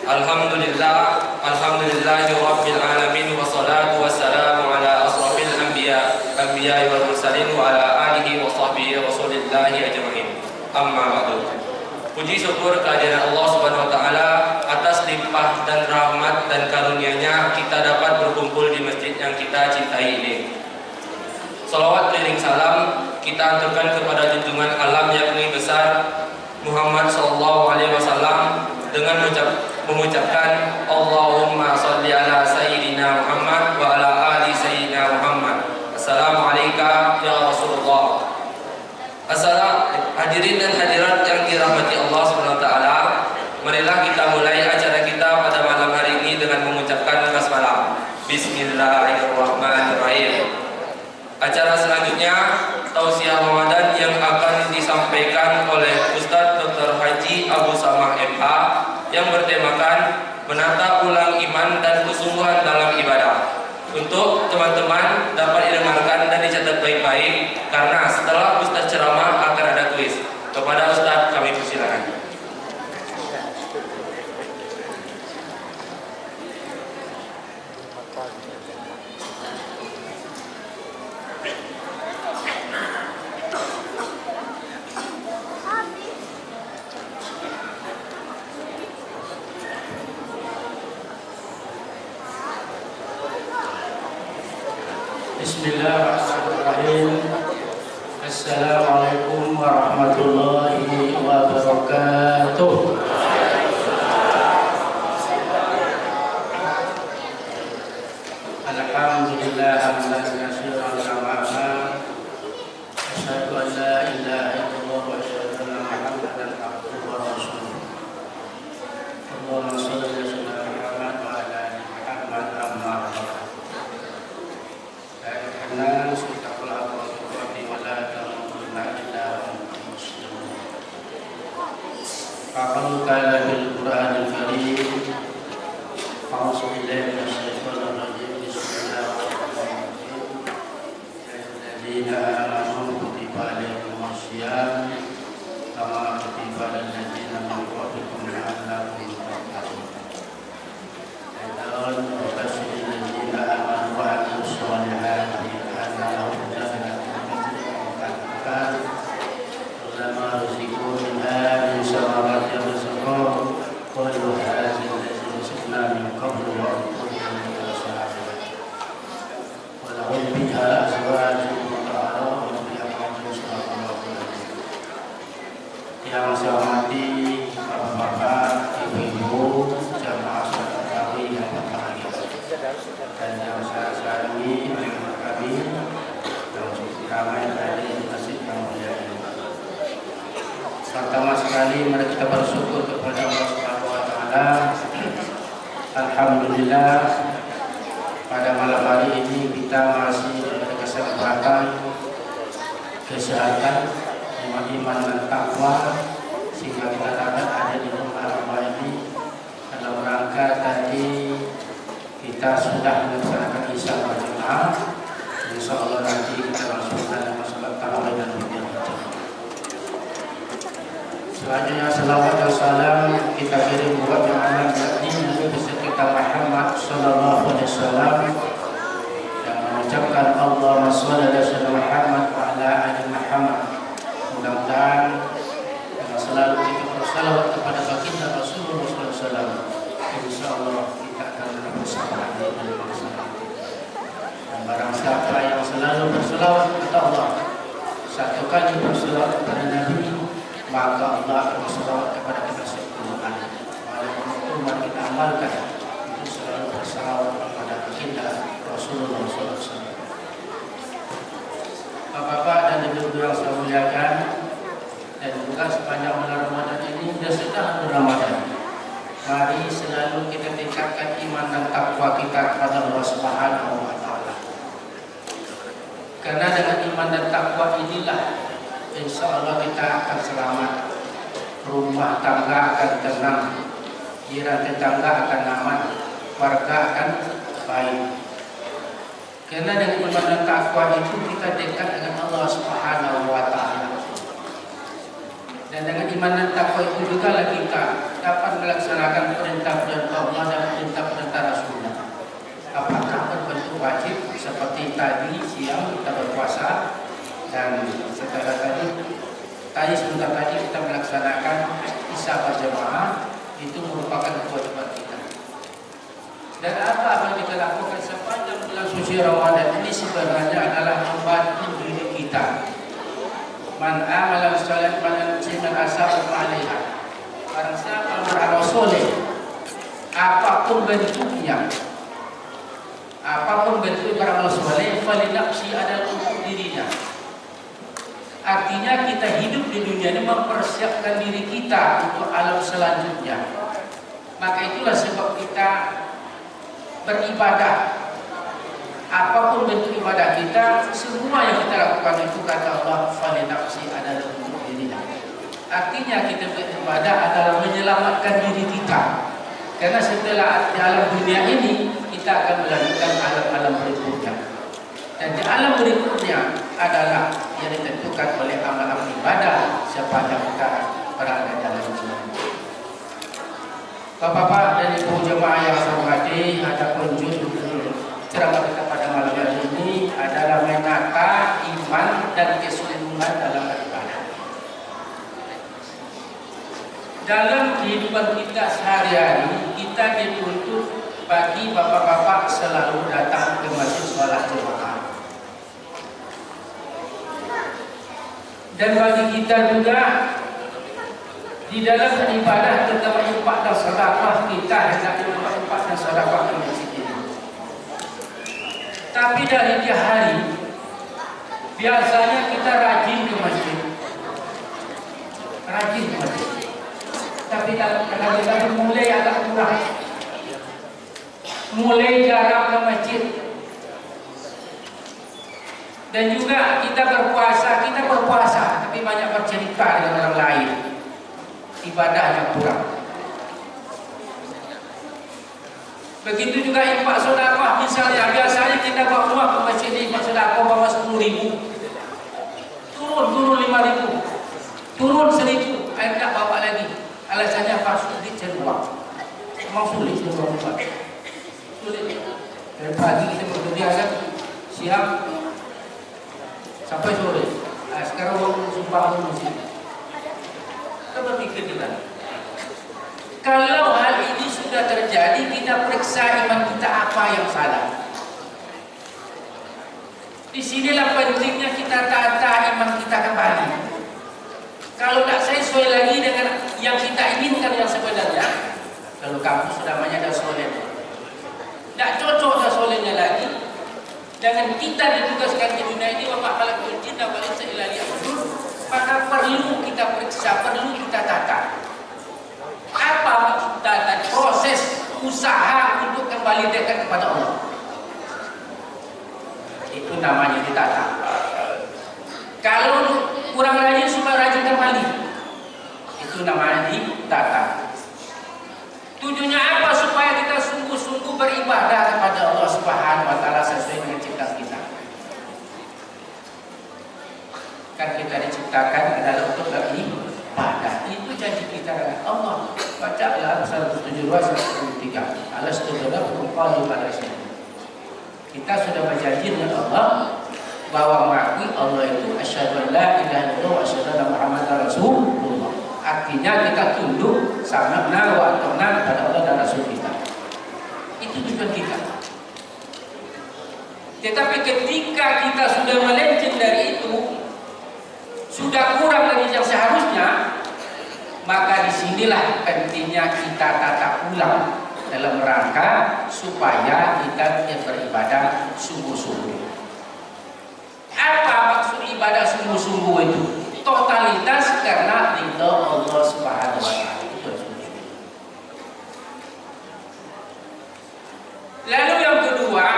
Alhamdulillahirabbil alamin wassalatu wassalamu ala asrofil anbiya wal mursalin wa ala alihi wa sahbihi rasulillahi ajma'in. Amma ba'du. Puji syukur kehadiran Allah Subhanahu wa taala atas limpah dan rahmat dan karunia-Nya kita dapat berkumpul di masjid yang kita cintai ini. Salawat keliling salam kita aturkan kepada junjungan alam yakni besar Muhammad sallallahu alaihi wasallam dengan mengucapkan Allahumma sholli ala sayyidina Muhammad wa ala ali sayyidina Muhammad. Assalamualaikum ya Rasulullah. Hadirin dan hadirat yang dirahmati Allah Subhanahu wa taala, marilah kita mulai acara kita pada malam hari ini dengan mengucapkan basmalah. Bismillahirrahmanirrahim. Acara selanjutnya tausiah Ramadan yang akan disampaikan oleh Ustadz Dr. Haji Abu Samah MH yang bertemakan menata ulang iman dan kesungguhan dalam ibadah. Untuk teman-teman dapat didengarkan dan dicatat baik-baik karena setelah Ustadz ceramah akan ada kuis. Kepada Ustadz kami persilakan. Bismillahirrahmanirrahim. Assalamualaikum warahmatullahi wabarakatuh. Alhamdulillah hamdan katsiran kama asyhadu an la ilaha illallah wa asyhadu anna Muhammadan abduhu wa rasuluh. Allahumma shalli ala sayyidina Muhammad wa ala ali Muhammad amma ba'du. Nas taqullah wa tuqati wa la tamutunna illa wa antum muslimun. Faqul qala bil Qur'anil Karim. A'udzu billahi minasy syaithanir rajim. Bismillahirrahmanirrahim. Alladzina amanu kutiba alaikumus syiyam kama kutiba alal ladzina min qablikum la'allakum tattaqun. Dan bashiril ladzina amanu wa amilus shalihati ulama rizqu minha min samarat rizqan qalu hadza alladhi rizqna min qablu wa antum min as-sahabah wa lahum biha azwajun mutahharah wa biha mustaqarrah. Yang saya hormati bapak-bapak, ibu-ibu, jamaah salat tarawih yang berbahagia, dan yang saya sayangi anak kami yang cukup ramai hadir di masjid yang mulia ini. Pertama sekali mari kita bersyukur kepada Allah Subhanahu wa taala. Alhamdulillah pada malam hari ini kita masih diberi kesempatan, kesehatan, iman dan takwa sehingga kita dapat ada di rumah Allah ini dalam rangka tadi kita sudah melaksanakan isya berjamaah. Insyaallah nanti kita langsungkan masalah tarawih dan witir. Selanjutnya salawat dan salam kita kirim buat yang anak yakni Nabi besar kita Muhammad sallallahu alaihi wasallam yang mengucapkan Allahumma shalli ala sayyidina Muhammad wa ala ali Muhammad. Mudah-mudahan dengan selalu kita bersalawat kepada baginda Rasulullah sallallahu alaihi wasallam, insyaallah kita akan bersama dengan Allah. Dan barang siapa yang selalu bersalawat kepada Allah, satu kali bersalawat kepada Nabi, maka Allah akan bersalawat kepada kita sepenuhnya. Walaupun itu mari kita amalkan untuk selalu bersalawat kepada baginda Rasulullah SAW. Bapak-bapak dan ibu-ibu yang saya muliakan, dan juga sepanjang bulan Ramadan ini sudah sedang Ramadan. Mari selalu kita tingkatkan iman dan takwa kita kepada Allah Subhanahu wa taala. Karena dengan iman dan takwa inilah insyaallah kita akan selamat, rumah tangga akan tenang, jiran tetangga akan aman, warga akan baik. Karena dengan iman dan takwa itu kita dekat dengan Allah Subhanahu wa taala. Dan dengan iman dan takwa itu juga kita dapat melaksanakan perintah-perintah Allah dan perintah-perintah Rasulnya. Apakah berbentuk wajib seperti tadi siang kita berpuasa, dan setelah tadi sebentar tadi kita melaksanakan isya berjamaah, itu merupakan kewajiban kita. Dan apa yang kita lakukan sepanjang bulan suci Ramadan ini sebenarnya adalah membantu diri kita. Man amala salih man siman asal alaiha. Barang siapa beramal soleh, apapun bentuknya, apapun bentuk beramal soleh, falinafsi adalah untuk dirinya. Artinya kita hidup di dunia ini mempersiapkan diri kita untuk alam selanjutnya. Maka itulah sebab kita beribadah. Apapun bentuk ibadah kita, semua yang kita lakukan itu kata Allah, falinafsi adalah untuk dirinya. Artinya kita beribadah adalah menyelamatkan diri kita. Karena setelah di alam dunia ini, kita akan melanjutkan alam-alam berikutnya. Dan di alam berikutnya adalah yang ditentukan oleh amal-amal ibadah sepanjang kita berada dalam dunia. Bapak-bapak dan ibu jemaah yang saya hormati, adapun judul ceramah kita pada malam hari ini adalah menata iman dan kesungguhan dalam beribadah. Dalam kehidupan kita sehari-hari, kita dituntut bagi bapak-bapak selalu datang ke masjid sholat jemaah. Dan bagi kita juga di dalam beribadah, terutama infak dan sedekah, kita hendaknya infak dan sedekah ke masjid ini. Tapi dari tiap hari biasanya kita rajin ke masjid, tapi kadang-kadang mulai agak kurang, mulai jarang ke masjid. Dan juga kita berpuasa, tapi banyak bercerita dengan orang lain, ibadahnya kurang. Begitu juga infak sedekah, misalnya biasanya kita bawa uang ke masjid infak sedekah bawa 10.000, turun 5.000, turun 1.000, akhirnya bawa lagi. Alasannya apa? Sulit cari uang. Memang sulit cari uang, sulit. Dari pagi kita bekerja kan, siang sampai sore. Nah, sekarang uang sumpah masjid. Kita berpikir juga, kalau hal ini sudah terjadi, kita periksa iman kita apa yang salah. Disinilah pentingnya kita tata iman kita kembali. Kalau tak sesuai lagi dengan yang kita inginkan yang sebenarnya, kalau kamu sudah banyak dah soleh, tak cocok dah solehnya lagi, dengan kita ditugaskan di dunia ini, wa khalaqul jinna wal insa illa liya'budun, maka perlu kita periksa, perlu kita tata. Apa maksud tata? Proses usaha untuk kembali dekat kepada Allah. Itu namanya ditata. Kalau kurang rajin supaya rajin kembali, itu namanya ditata. Tujuannya apa? Supaya kita sungguh-sungguh beribadah kepada Allah Subhanahu wa taala sesuai dengan ciptaan kita. Kan kita diciptakan adalah untuk beribadah. Itu janji kita dengan Allah. Bacalah 172 173. Alastu birabbikum qalu bala. Kita sudah berjanji dengan Allah bahwa mengakui Allah itu asyhadu an la ilaha illallah wa asyhadu anna muhammadar rasulullah. Artinya kita tunduk sami'na wa ata'na kepada Allah dan Rasul kita. Itu tujuan kita. Tetapi ketika kita sudah melenceng dari itu, sudah kurang dari yang seharusnya, maka disinilah pentingnya kita tata ulang dalam rangka supaya kita beribadah sungguh-sungguh. Apa maksud ibadah sungguh-sungguh itu? Totalitas karena ridha Allah Subhanahu wa taala. Lalu yang kedua,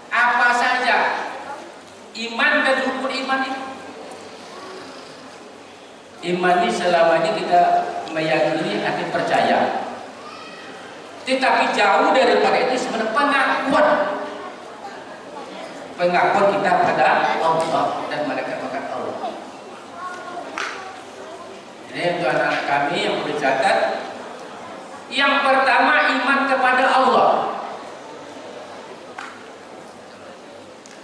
apa saja iman dan rukun iman itu? Iman ini selama ini kita meyakini, hati percaya. Tetapi jauh daripada itu sebenarnya pengakuan kita pada Allah dan malaikat Allah. Ini untuk anak kami yang boleh catat. Yang pertama, iman kepada Allah.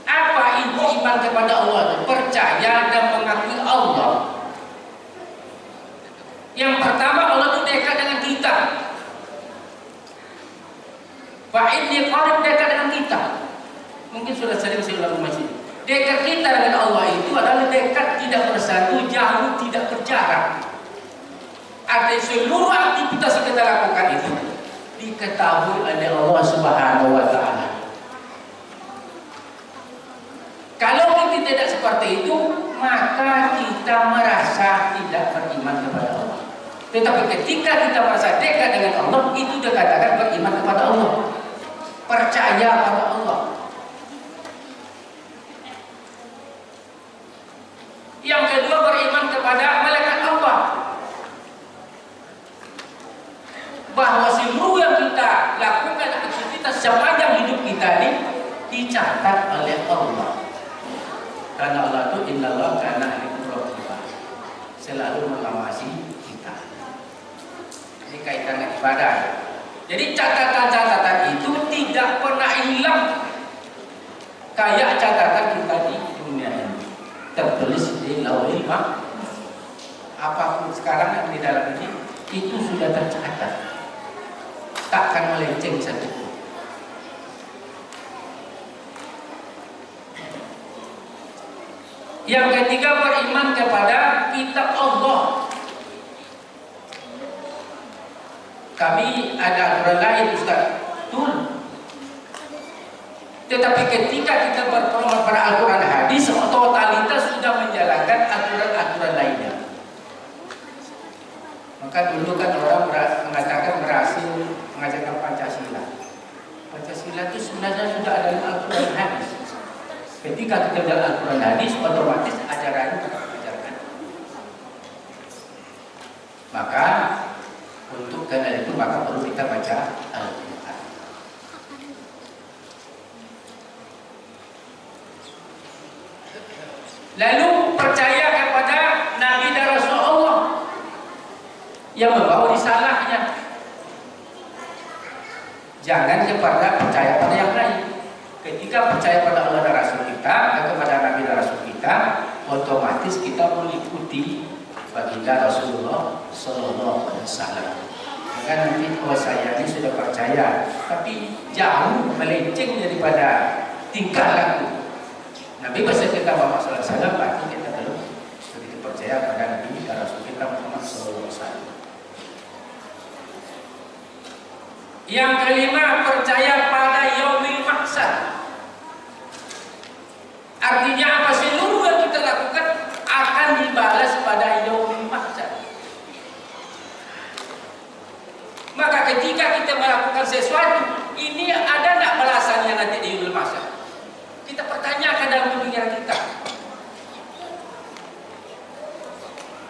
Apa itu iman kepada Allah? Percaya dan mengakui Allah. Yang pertama, Allah itu dekat dengan kita. Fa inni qarib, dekat dengan kita. Mungkin sudah sering saya ulang masjid. Dekat kita dengan Allah itu adalah dekat tidak bersatu, jauh tidak berjarak. Artinya seluruh aktivitas yang kita lakukan itu diketahui oleh Allah Subhanahu wa Ta'ala. Kalau kita tidak seperti itu, maka kita merasa tidak beriman kepada Allah. Tetapi ketika kita merasa dekat dengan Allah, itu dikatakan beriman kepada Allah, percaya pada Allah. Yang kedua, beriman kepada malaikat Allah, bahwa seluruh yang kita lakukan aktivitas sepanjang hidup kita ini dicatat oleh Allah. Karena Allah itu innallaha kana alimun raqiba, selalu mengawasi kita. Ini kaitan dengan ibadah. Jadi catatan-catatan itu tidak pernah hilang kayak catatan kita di dunia ini, tertulis di lauhil mahfuz. Apapun sekarang yang di dalam ini itu sudah tercatat, takkan melenceng satu pun. Yang ketiga, beriman kepada kitab Allah. Kami ada aturan lain, Ustaz. Betul. Tetapi ketika kita berpedoman pada Al-Quran hadis, totalitas sudah menjalankan aturan-aturan lainnya. Maka dulu kan orang mengatakan berhasil mengajarkan Pancasila. Pancasila itu sebenarnya sudah ada dalam Al-Quran hadis. Ketika kita belajar Al-Quran hadis, otomatis ajaran kita ajarkan. Maka untuk karena itu maka perlu kita baca Al-Quran. Lalu percaya kepada Nabi dan Rasul Allah yang membawa risalahnya. Jangan percaya pada yang lain. Ketika percaya pada Allah dan Rasul kita, atau kepada Nabi dan Rasul kita, otomatis kita mengikuti baginda Rasulullah Sallallahu Alaihi Wasallam. Maka nanti kalau saya ini sudah percaya, tapi jauh melenceng daripada tingkah laku Nabi beserta Muhammad Sallallahu Alaihi Wasallam, berarti kita belum begitu percaya pada Nabi dan Rasul kita Muhammad Sallallahu Alaihi Wasallam. Yang kelima, percaya pada yaumil mahsyar. Artinya apa? Seluruh yang kita lakukan akan dibalas pada yaumil mahsyar. Maka ketika kita melakukan sesuatu, ini ada tidak balasannya nanti di yaumil mahsyar? Kita pertanyakan dalam pemikiran kita.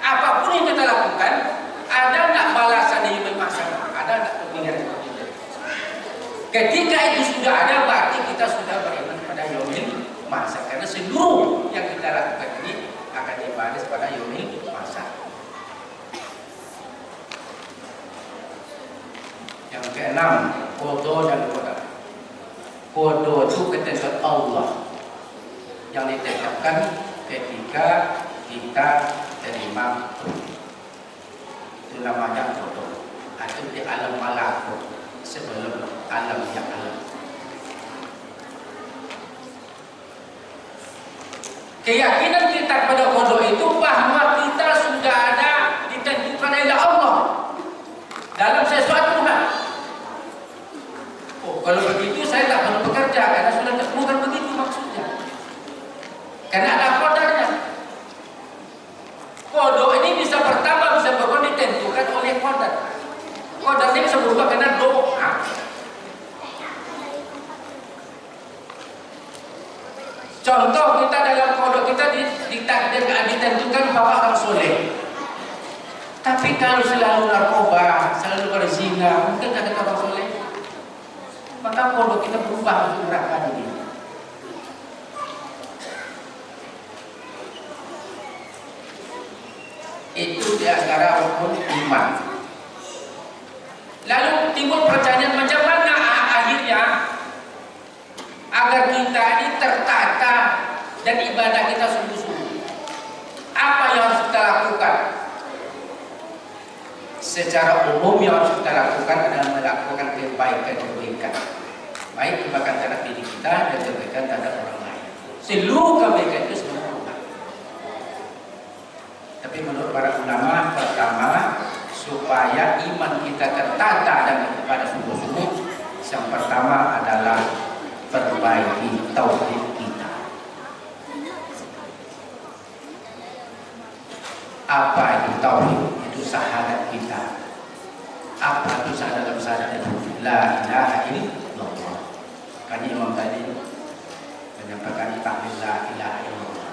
Apapun yang kita lakukan, ada tidak balasan di yaumil mahsyar? Ada tidak pemikiran kita? Ketika itu sudah ada, berarti kita sudah beriman pada yaumil mahsyar, karena seluruh yang kita lakukan ini akan dibalas pada yaumil mahsyar. Yang keenam, qada dan qadar. Qada itu ketentuan Allah yang ditetapkan ketika kita terima itu namanya qada, atau di alam malakut sebelum alam yang alam. Keyakinan kita pada qada itu bahwa kita sudah ada ditentukan oleh Allah dalam sesuatu hal. Oh, kalau begitu saya tak perlu bekerja karena sudah bukan begitu maksudnya. Karena ada qadarnya. Qada ini bisa bertambah, bisa berkurang, ditentukan oleh qadar. Qadar ini bisa berubah karena doa. Contoh kita dalam qada kita ditakdirkan ditentukan bapak orang soleh. Tapi kalau selalu narkoba, selalu berzina, mungkin ada orang soleh. Maka qada kita berubah untuk neraka ini. Itu di antara rukun iman. Lalu timbul pertanyaan, macam mana akhirnya agar kita ini tertata dan ibadah kita sungguh-sungguh? Apa yang harus kita lakukan? Secara umum yang harus kita lakukan adalah melakukan kebaikan-kebaikan, baik kebaikan terhadap diri kita dan kebaikan terhadap orang lain. Seluruh kebaikan itu semua Allah. Tapi menurut para ulama, pertama, supaya iman kita tertata dan ibadah sungguh-sungguh, yang pertama adalah perbaiki tauhid kita. Apa itu tauhid? Itu syahadat kita. Apa itu syahadat? Syahadat itu la ilaha illallah. Kan Imam tadi menyampaikan tahmid la ilaha illallah.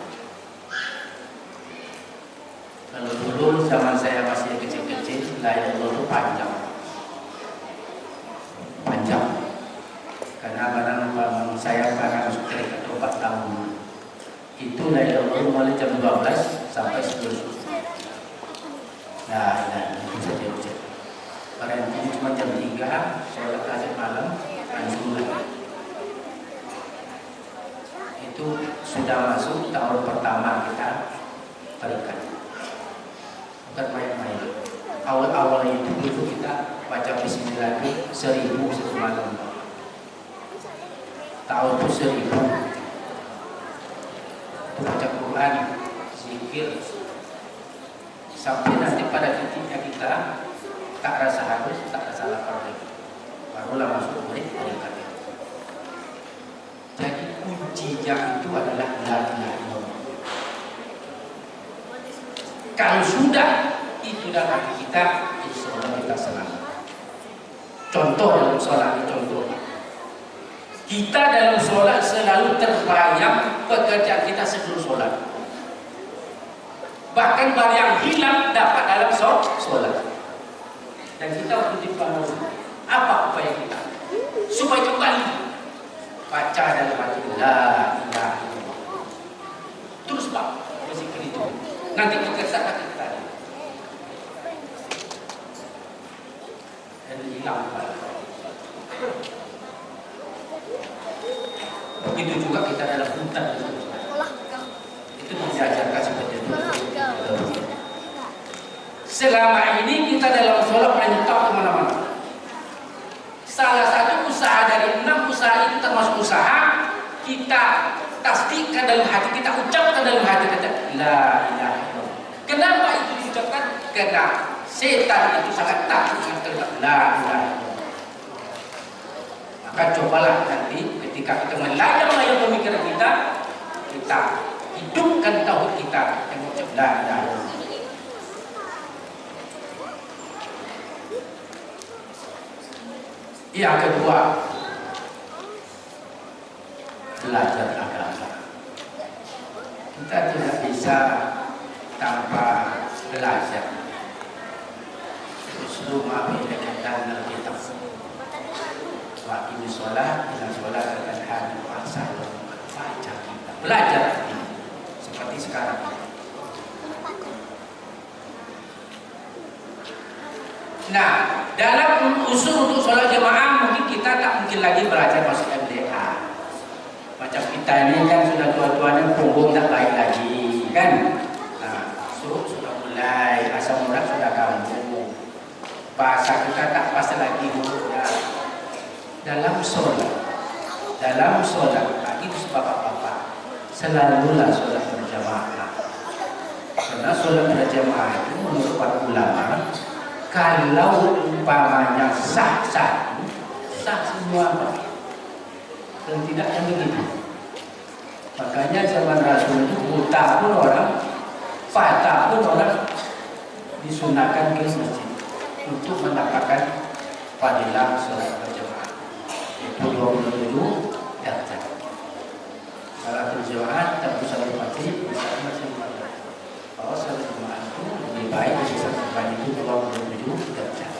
Kalau dulu zaman saya masih kecil-kecil, la ilaha illallah itu panjang. Karena barang saya pernah masuk TK 4 tahun. Itu la ilaha illallah mulai jam 12 sampai 10. Nah, itu saja ucap. Barang ini cuma jam 3, sholat asar malam, langsung lagi. Itu sudah masuk tahun pertama kita berikan. Bukan main-main. Awal-awal itu kita baca bismillah 1000 satu malam. Tahun itu 1000. Itu baca Quran, zikir, sampai nanti pada titiknya kita tak rasa haus, tak rasa lapar lagi. Barulah masuk murid berikan. Jadi kuncinya itu adalah la ilaha illallah. Kalau sudah itu dalam hati kita, insya Allah kita selamat. Contoh dalam sholat, contoh. Kita dalam sholat selalu terbayang pekerjaan kita sebelum sholat. Bahkan barang yang hilang dapat dalam sholat. Dan kita harus dibangun. Apa upaya kita? Supaya kembali baca dalam hati la ilaha illallah. Terus Pak, berzikir itu. Nanti kekesakan kita. Dan hilang Pak. Begitu juga kita dalam hutan. Itu diajarkan seperti itu. Selama ini kita dalam sholat menyetop kemana-mana. Salah satu usaha dari 6 usaha itu termasuk usaha kita tasdikkan dalam hati, kita ucapkan dalam hati kita la ilaha illallah. Kenapa itu diucapkan? Karena setan itu sangat takut dengan kalimat la ilaha illallah. Maka cobalah nanti ketika kita melayang-layang pemikiran kita hidupkan tauhid kita yang mengucap la ilaha illallah. Yang kedua, belajar agama. Kita tidak bisa tanpa belajar. Uslub ma'abidakan al-kitab. Wa ini sholat, bila sholat akan hadir masa baca kita. Belajar seperti sekarang. Nah, dalam usul untuk sholat jemaah mungkin kita tak mungkin lagi belajar masuk MDA. Macam kita ini kan sudah tua-tuanya punggung tak baik lagi, kan? Nah, sudah mulai asam urat sudah kambuh. Bahasa kita tak pas lagi hurufnya. Dalam sholat, itu sebab apa? Selalulah sholat berjamaah. Karena sholat berjamaah itu menurut para ulama, kalau umpamanya sah semua dan tidak yang begitu. Makanya zaman Rasul itu buta pun orang, patah pun orang disunahkan ke masjid untuk mendapatkan fadilah sholat berjamaah. Itu 27 derajat. Salat berjamaah tak usah berpati, masing-masing. Bahwa salat berjamaah itu lebih baik dibanding itu 27 derajat.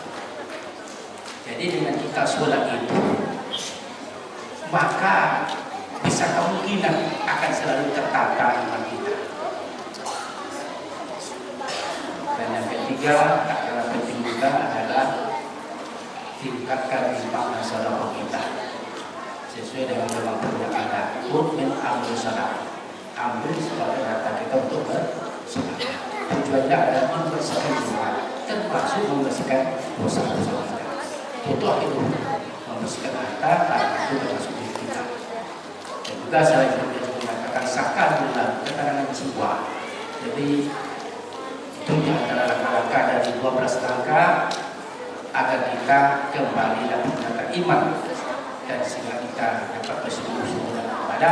Jadi dengan kita sholat itu, maka bisa kemungkinan akan selalu tertata iman kita. ketiga adalah penting juga adalah tingkatkan makna sedekah kita sesuai dengan kemampuan yang ada. Min ambil sedekah, ambil sebagai harta kita untuk bersedekah. Tujuannya adalah membersihkan jiwa, termasuk membersihkan dosa-dosa kita. Butuh itu membersihkan harta itu termasuk diri kita. Dan juga selain itu mengatakan zakat adalah keterangan jiwa. Jadi itu di antara langkah-langkah dari 12 langkah agar kita kembali dapat menata iman dan sehingga kita dapat bersungguh-sungguh kepada